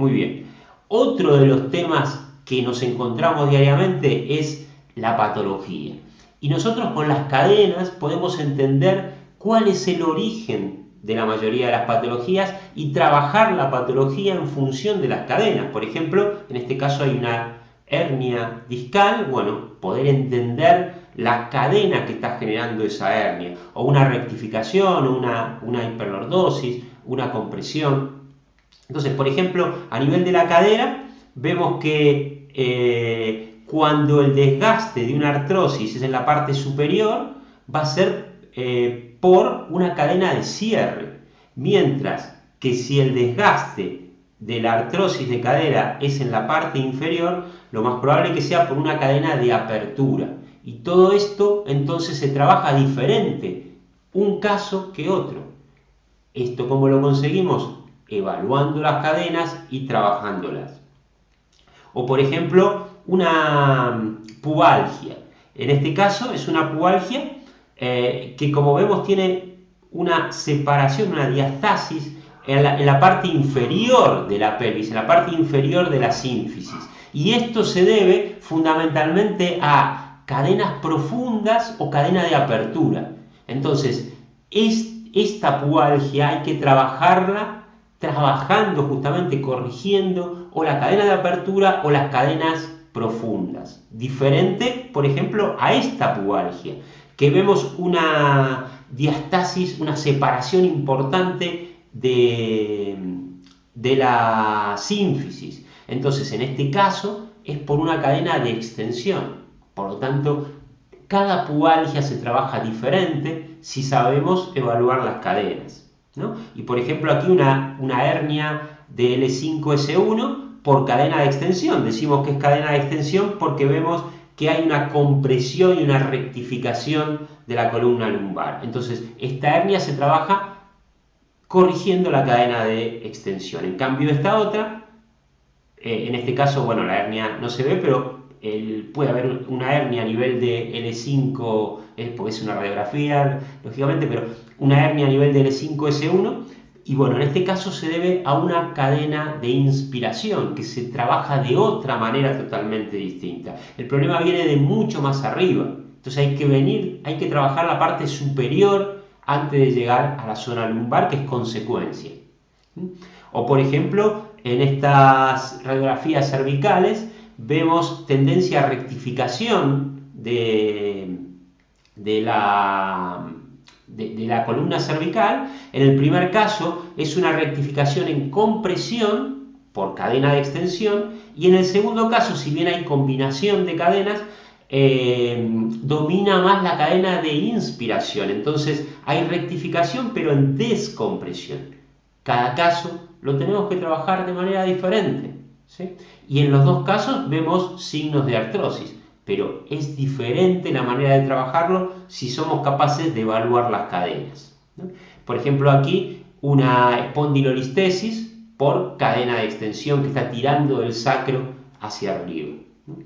Muy bien. Otro de los temas que nos encontramos diariamente es la patología. Y nosotros con las cadenas podemos entender cuál es el origen de la mayoría de las patologías y trabajar la patología en función de las cadenas. Por ejemplo, en este caso hay una hernia discal, bueno, poder entender la cadena que está generando esa hernia, o una rectificación, o una hiperlordosis, una compresión. Entonces, por ejemplo, a nivel de la cadera, vemos que cuando el desgaste de una artrosis es en la parte superior, va a ser por una cadena de cierre, mientras que si el desgaste de la artrosis de cadera es en la parte inferior, lo más probable es que sea por una cadena de apertura. Y todo esto entonces se trabaja diferente, un caso que otro. ¿Esto cómo lo conseguimos? Evaluando las cadenas y trabajándolas. O por ejemplo, una pubalgia. En este caso es una pubalgia que, como vemos, tiene una separación, una diastasis en la parte inferior de la pelvis, en la parte inferior de la sínfisis. Y esto se debe fundamentalmente a cadenas profundas o cadena de apertura. Entonces, esta pubalgia hay que trabajarla trabajando justamente, corrigiendo o la cadena de apertura o las cadenas profundas. Diferente, por ejemplo, a esta pubalgia, que vemos una diastasis, una separación importante de la sínfisis. Entonces, en este caso, es por una cadena de extensión. Por lo tanto, cada pubalgia se trabaja diferente si sabemos evaluar las cadenas, ¿no? Y por ejemplo, aquí una hernia de L5-S1 por cadena de extensión. Decimos que es cadena de extensión porque vemos que hay una compresión y una rectificación de la columna lumbar. Entonces, esta hernia se trabaja corrigiendo la cadena de extensión. En cambio, esta otra, en este caso, bueno, la hernia no se ve, pero puede haber una hernia a nivel de L5, porque es una radiografía, lógicamente, pero una hernia a nivel de L5-S1, y bueno, en este caso se debe a una cadena de inspiración, que se trabaja de otra manera totalmente distinta. El problema viene de mucho más arriba, entonces hay que trabajar la parte superior antes de llegar a la zona lumbar, que es consecuencia. O por ejemplo, en estas radiografías cervicales, vemos tendencia a rectificación de la columna cervical. En el primer caso es una rectificación en compresión por cadena de extensión, y en el segundo caso, si bien hay combinación de cadenas, domina más la cadena de inspiración. Entonces hay rectificación pero en descompresión. Cada caso lo tenemos que trabajar de manera diferente, ¿sí? Y en los dos casos vemos signos de artrosis, pero es diferente la manera de trabajarlo si somos capaces de evaluar las cadenas, ¿no? Por ejemplo, aquí una espondilolistesis por cadena de extensión que está tirando el sacro hacia arriba, ¿no?